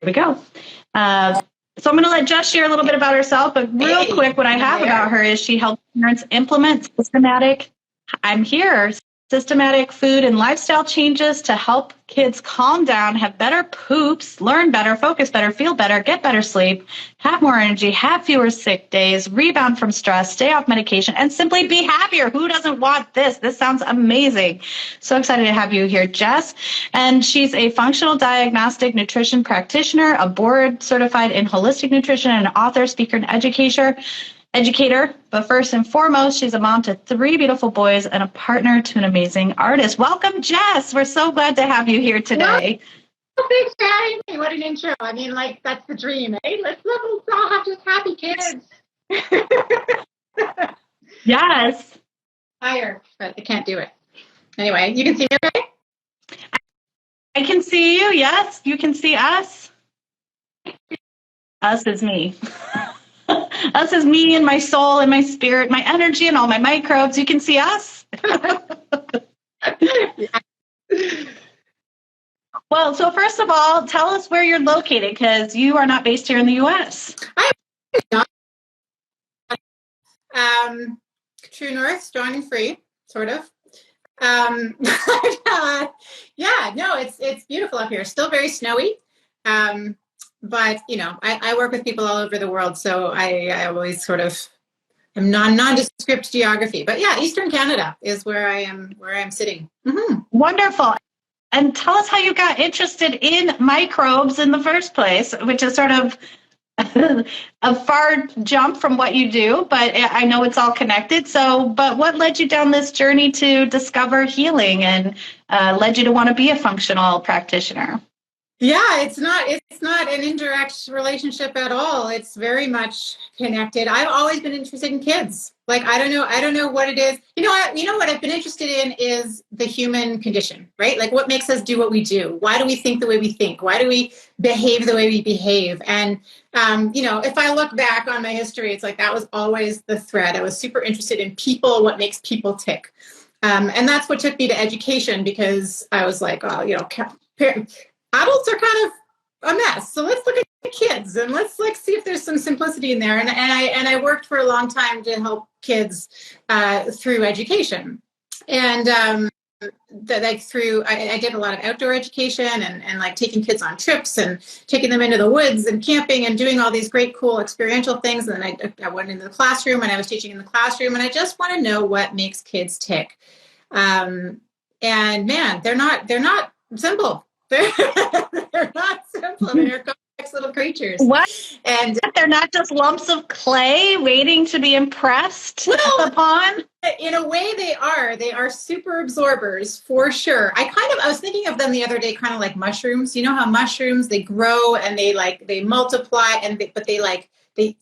we go. So I'm going to let Jess share a little bit about herself, but real quick, what I have about her is she helps parents implement systematic food and lifestyle changes to help kids calm down, have better poops, learn better, focus better, feel better, get better sleep, have more energy, have fewer sick days, rebound from stress, stay off medication, and simply be happier. Who doesn't want this? This sounds amazing. So excited to have you here, Jess. And she's a functional diagnostic nutrition practitioner, a board certified in holistic nutrition, and an author, speaker, and educator, but first and foremost, she's a mom to 3 beautiful boys and a partner to an amazing artist. Welcome, Jess. We're so glad to have you here today. Well, thanks for having me. What an intro. I mean, like, that's the dream, eh? Let's all have just happy kids. Yes. Higher, but I can't do it. Anyway, you can see me okay? I can see you. Yes, you can see us. Us is me. Us is me and my soul and my spirit, my energy and all my microbes. You can see us. Well, so first of all, tell us where you're located, because you are not based here in the U.S. I'm not. True North, strong and free, sort of. Yeah, no, it's beautiful up here. Still very snowy. But, you know, I work with people all over the world, so I always sort of am nondescript geography. But yeah, Eastern Canada is where I'm sitting. Mm-hmm. Wonderful. And tell us how you got interested in microbes in the first place, which is sort of a far jump from what you do, but I know it's all connected. But what led you down this journey to discover healing and led you to want to be a functional practitioner? Yeah, it's not an indirect relationship at all. It's very much connected. I've always been interested in kids. Like, I don't know what it is. You know what I've been interested in is the human condition, right? Like, what makes us do what we do? Why do we think the way we think? Why do we behave the way we behave? And, if I look back on my history, it's like that was always the thread. I was super interested in people, what makes people tick. And that's what took me to education, because I was like, adults are kind of a mess. So let's look at the kids and let's see if there's some simplicity in there. And I worked for a long time to help kids through education. And I did a lot of outdoor education and like taking kids on trips and taking them into the woods and camping and doing all these great, cool experiential things. And then I went into the classroom and I was teaching in the classroom, and I just want to know what makes kids tick. And man, they're not simple. They're not simple. They're complex little creatures. What? And they're not just lumps of clay waiting to be impressed upon? In a way, they are. They are super absorbers for sure. I was thinking of them the other day, kind of like mushrooms. You know how mushrooms, they grow and they multiply, but they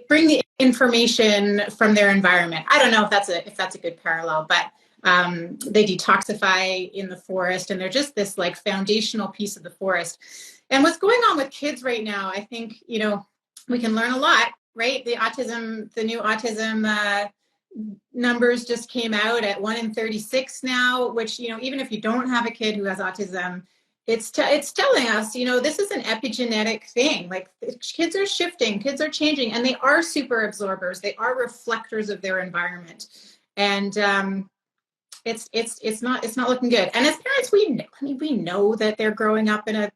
bring the information from their environment. I don't know if that's a good parallel, but they detoxify in the forest, and they're just this like foundational piece of the forest. And what's going on with kids right now, I think, we can learn a lot, right? The new autism numbers just came out at 1 in 36 now, which, even if you don't have a kid who has autism, it's telling us, this is an epigenetic thing. Like, kids are shifting, kids are changing, and they are super absorbers. They are reflectors of their environment. And, it's not looking good. And as parents, we know that they're growing up in a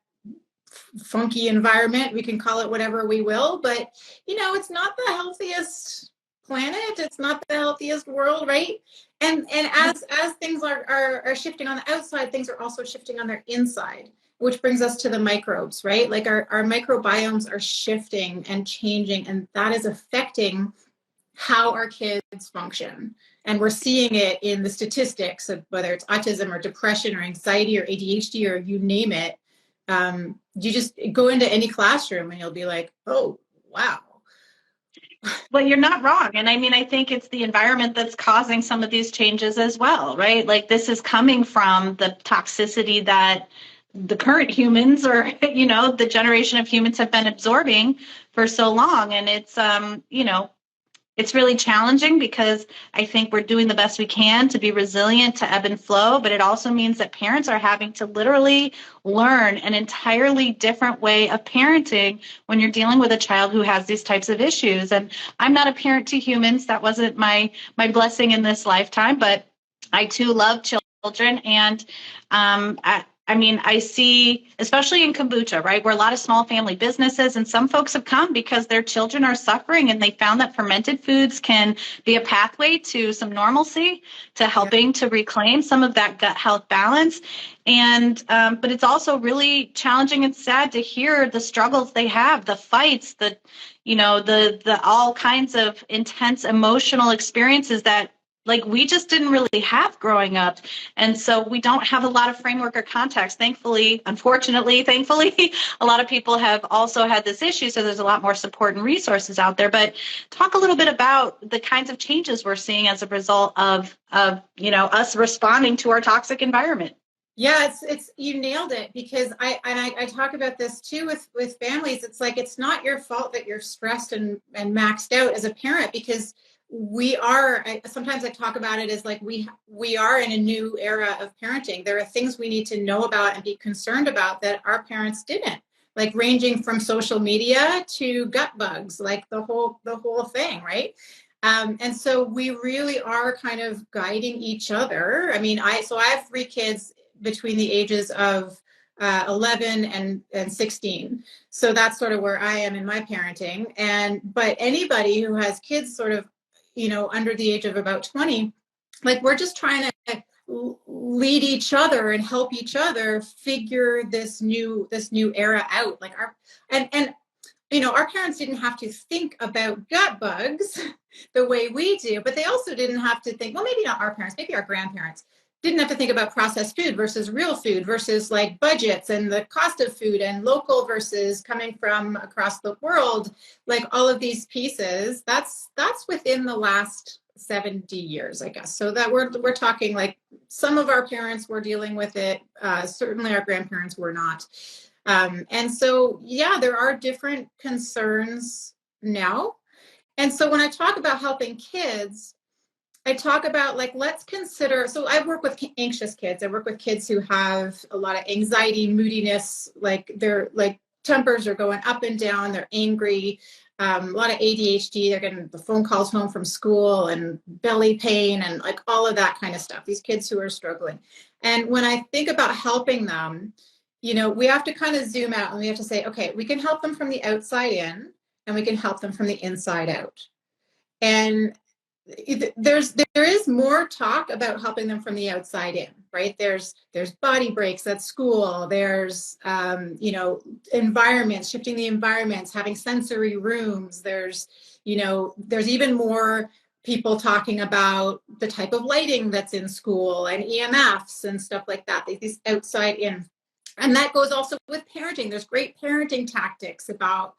funky environment. We can call it whatever we will, but it's not the healthiest planet. It's not the healthiest world, right? And as things are shifting on the outside, things are also shifting on their inside, which brings us to the microbes, right? Like our microbiomes are shifting and changing, and that is affecting how our kids function. And we're seeing it in the statistics of whether it's autism or depression or anxiety or ADHD or you name it. You just go into any classroom and you'll be like, oh, wow. Well, you're not wrong. And I mean, I think it's the environment that's causing some of these changes as well, right? Like, this is coming from the toxicity that the current humans or, the generation of humans have been absorbing for so long. And it's, It's really challenging because I think we're doing the best we can to be resilient to ebb and flow, but it also means that parents are having to literally learn an entirely different way of parenting when you're dealing with a child who has these types of issues. And I'm not a parent to humans. That wasn't my blessing in this lifetime, but I too love children. And I mean, I see, especially in kombucha, right, where a lot of small family businesses and some folks have come because their children are suffering, and they found that fermented foods can be a pathway to some normalcy, to helping to reclaim some of that gut health balance. And but it's also really challenging and sad to hear the struggles they have, the fights, the all kinds of intense emotional experiences that like we just didn't really have growing up. And so we don't have a lot of framework or context. Thankfully, unfortunately, thankfully, a lot of people have also had this issue. So there's a lot more support and resources out there. But talk a little bit about the kinds of changes we're seeing as a result of us responding to our toxic environment. Yeah, it's you nailed it, because I talk about this too with families. It's like, it's not your fault that you're stressed and maxed out as a parent, because sometimes I talk about it as like we are in a new era of parenting. There are things we need to know about and be concerned about that our parents didn't, like ranging from social media to gut bugs, like the whole thing, right? And so we really are kind of guiding each other. I mean, I have 3 kids between the ages of 11 and 16. So that's sort of where I am in my parenting. But anybody who has kids sort of, under the age of about 20, like, we're just trying to lead each other and help each other figure this new era out. Like our parents didn't have to think about gut bugs the way we do, but they also didn't have to think, well, maybe not our parents, maybe our grandparents didn't have to think about processed food versus real food versus like budgets and the cost of food and local versus coming from across the world. Like all of these pieces, that's within the last 70 years, I guess. So that we're talking like some of our parents were dealing with it. Certainly our grandparents were not. And so, yeah, there are different concerns now. And so when I talk about helping kids, I talk about like, let's consider, so I work with anxious kids. I work with kids who have a lot of anxiety, moodiness, like their like tempers are going up and down. They're angry, a lot of ADHD. They're getting the phone calls home from school and belly pain and like all of that kind of stuff. These kids who are struggling. And when I think about helping them, we have to kind of zoom out and we have to say, okay, we can help them from the outside in and we can help them from the inside out. And there is more talk about helping them from the outside in, right? There's body breaks at school. There's environments, shifting the environments, having sensory rooms. There's even more people talking about the type of lighting that's in school and EMFs and stuff like that. These outside in, and that goes also with parenting. There's great parenting tactics about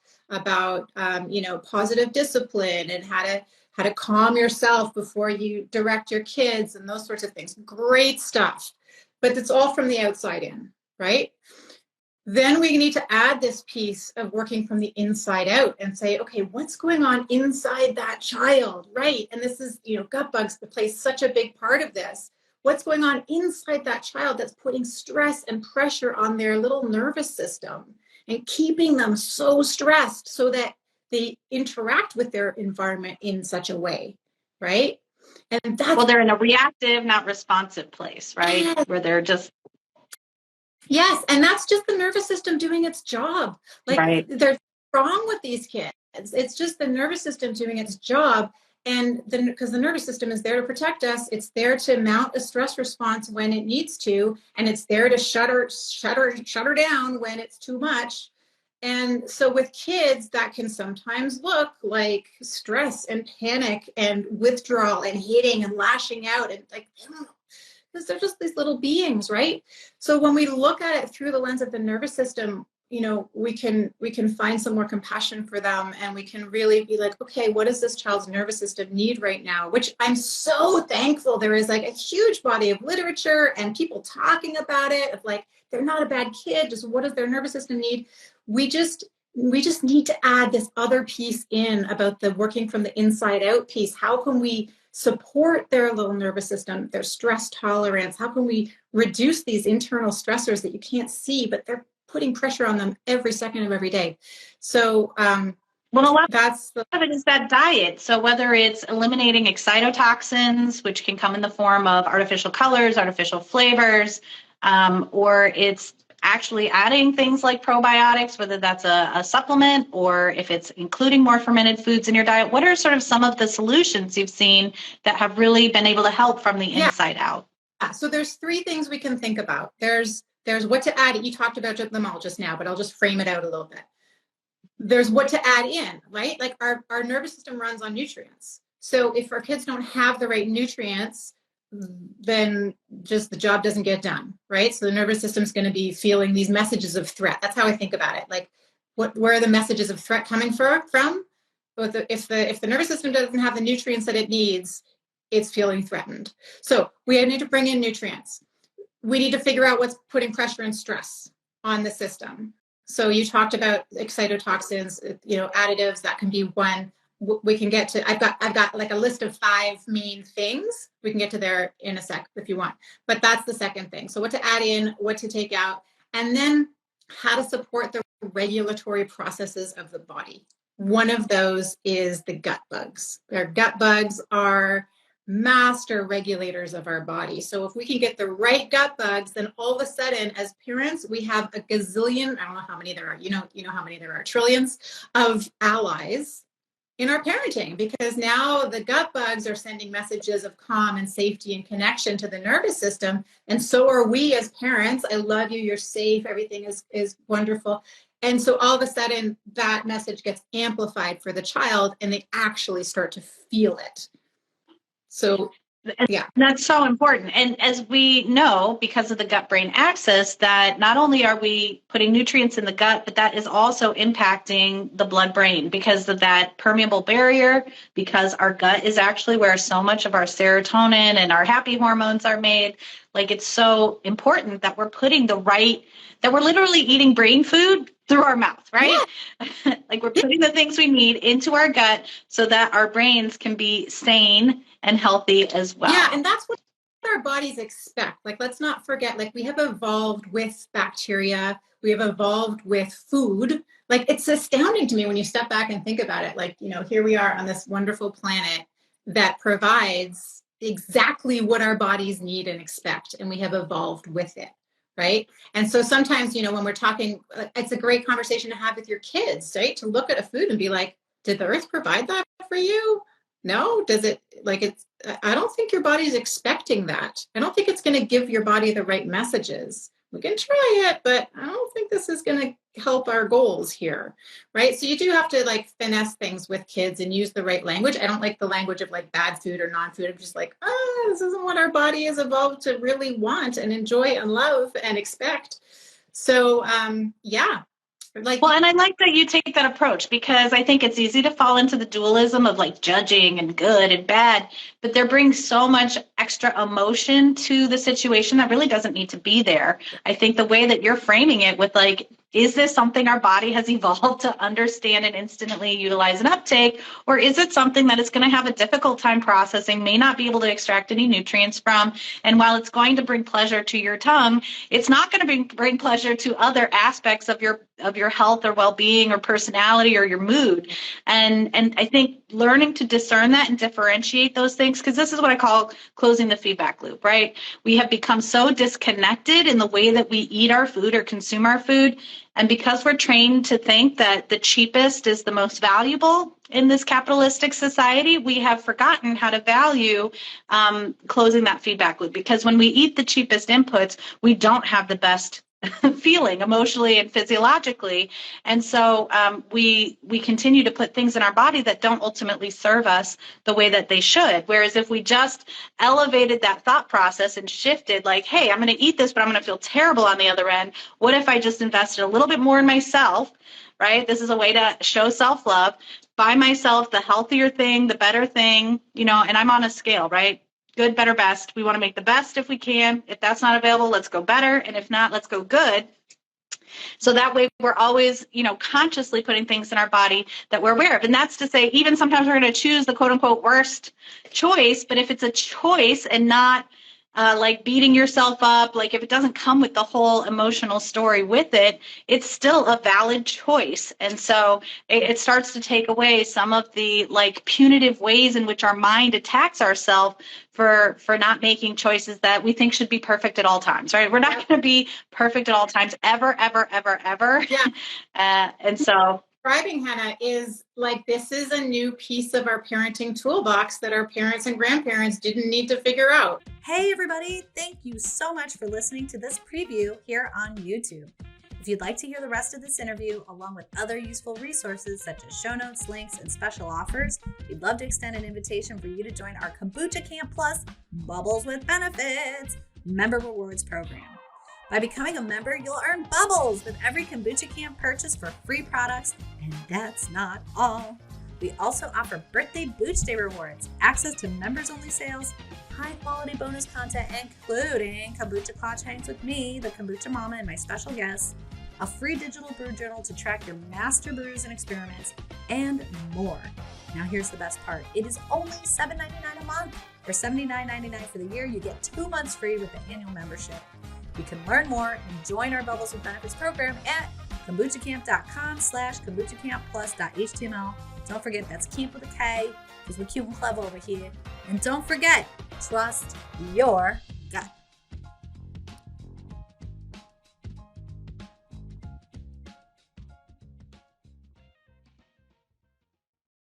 positive discipline and how to calm yourself before you direct your kids and those sorts of things. Great stuff. But it's all from the outside in, right? Then we need to add this piece of working from the inside out and say, okay, what's going on inside that child, right? And this is, gut bugs play such a big part of this. What's going on inside that child that's putting stress and pressure on their little nervous system and keeping them so stressed so that they interact with their environment in such a way, right? And that's they're in a reactive, not responsive place, right? Yes. Where they're just and that's just the nervous system doing its job. Like right. There's wrong with these kids. It's just the nervous system doing its job. And then because the nervous system is there to protect us, it's there to mount a stress response when it needs to, and it's there to shut her down when it's too much. And so with kids, that can sometimes look like stress and panic and withdrawal and hitting and lashing out and like, because they're just these little beings, right? So when we look at it through the lens of the nervous system, we can find some more compassion for them, and we can really be like, okay, what does this child's nervous system need right now? Which I'm so thankful there is like a huge body of literature and people talking about it of like, they're not a bad kid, just what does their nervous system need? We just we just need to add this other piece in about the working from the inside out piece. How can we support their little nervous system, their stress tolerance? How can we reduce these internal stressors that you can't see, but they're putting pressure on them every second of every day? So well, a lot that's the of it is that diet. So whether it's eliminating excitotoxins, which can come in the form of artificial colors, artificial flavors, or it's actually adding things like probiotics, whether that's a supplement or if it's including more fermented foods in your diet. What are sort of some of the solutions you've seen that have really been able to help from the inside out? So there's three things we can think about. There's what to add. You talked about them all just now, but I'll just frame it out a little bit. There's what to add in, right? Like our nervous system runs on nutrients. So if our kids don't have the right nutrients, then just the job doesn't get done, right? So the nervous system is going to be feeling these messages of threat. That's how I think about it. Like, where are the messages of threat coming from? If the nervous system doesn't have the nutrients that it needs, it's feeling threatened. So we need to bring in nutrients. We need to figure out what's putting pressure and stress on the system. So you talked about excitotoxins, additives. That can be one. We can get to. I've got like a list of 5 main things. We can get to there in a sec if you want. But that's the second thing. So what to add in, what to take out, and then how to support the regulatory processes of the body. One of those is the gut bugs. Our gut bugs are master regulators of our body. So if we can get the right gut bugs, then all of a sudden, as parents, we have a gazillion, I don't know how many there are, you know how many there are, trillions of allies in our parenting, because now the gut bugs are sending messages of calm and safety and connection to the nervous system. And so are we as parents. I love you, you're safe, everything is wonderful. And so all of a sudden that message gets amplified for the child and they actually start to feel it. So, yeah. That's so important. And as we know, because of the gut-brain axis, that not only are we putting nutrients in the gut, but that is also impacting the blood-brain because of that permeable barrier, because our gut is actually where so much of our serotonin and our happy hormones are made. Like, it's so important that we're putting that we're literally eating brain food through our mouth, right? Yeah. Like, we're putting the things we need into our gut so that our brains can be sane and healthy as well. Yeah, and that's what our bodies expect. Like, let's not forget, like, we have evolved with bacteria, we have evolved with food. Like, it's astounding to me when you step back and think about it. Like, here we are on this wonderful planet that provides exactly what our bodies need and expect, and we have evolved with it, right? And so sometimes, when we're talking, it's a great conversation to have with your kids, right? To look at a food and be like, did the earth provide that for you? No, does it? I don't think your body's expecting that. I don't think it's going to give your body the right messages. We can try it, but I don't think this is going to help our goals here, right? So you do have to finesse things with kids and use the right language. I don't like the language of bad food or non-food. I'm just like, this isn't what our body is evolved to really want and enjoy and love and expect. So, yeah. Well, and I like that you take that approach, because I think it's easy to fall into the dualism of judging and good and bad, but there brings so much extra emotion to the situation that really doesn't need to be there. I think the way that you're framing it with is this something our body has evolved to understand and instantly utilize and uptake, or is it something that it's going to have a difficult time processing, may not be able to extract any nutrients from, and while it's going to bring pleasure to your tongue, it's not going to bring pleasure to other aspects of your health or well-being or personality or your mood. And I think learning to discern that and differentiate those things, because this is what I call closing the feedback loop, right? We have become so disconnected in the way that we eat our food or consume our food. And because we're trained to think that the cheapest is the most valuable in this capitalistic society, we have forgotten how to value closing that feedback loop. Because when we eat the cheapest inputs, we don't have the best feeling emotionally and physiologically. And so we continue to put things in our body that don't ultimately serve us the way that they should. Whereas if we just elevated that thought process and shifted hey, I'm going to eat this, but I'm going to feel terrible on the other end. What if I just invested a little bit more in myself, right? This is a way to show self-love, buy myself the healthier thing, the better thing, and I'm on a scale, right? Good, better, best. We want to make the best if we can. If that's not available, let's go better. And if not, let's go good. So that way we're always, consciously putting things in our body that we're aware of. And that's to say, even sometimes we're going to choose the quote unquote worst choice. But if it's a choice and not like beating yourself up, like if it doesn't come with the whole emotional story with it, it's still a valid choice. And so it starts to take away some of the like punitive ways in which our mind attacks ourselves for not making choices that we think should be perfect at all times, right? We're not going to be perfect at all times, ever, ever, ever, ever. Yeah. And so Describing, Hannah, is like this is a new piece of our parenting toolbox that our parents and grandparents didn't need to figure out. Hey everybody, thank you so much for listening to this preview here on YouTube. If you'd like to hear the rest of this interview, along with other useful resources such as show notes, links, and special offers, we'd love to extend an invitation for you to join our Kombucha Camp Plus Bubbles with Benefits member rewards program. By becoming a member, you'll earn bubbles with every Kombucha Camp purchase for free products, and that's not all. We also offer birthday Booch Day rewards, access to members-only sales, high-quality bonus content, including Kombucha Clutch Hangs with me, the Kombucha Mama, and my special guests, a free digital brew journal to track your master brews and experiments, and more. Now here's the best part. It is only $7.99 a month. For $79.99 for the year, you get 2 months free with the annual membership. You can learn more and join our Bubbles with Benefits program at kombuchacamp.com/kombuchacamp+.html. Don't forget, that's camp with a K, because we're cute and clever over here. And don't forget, trust your gut.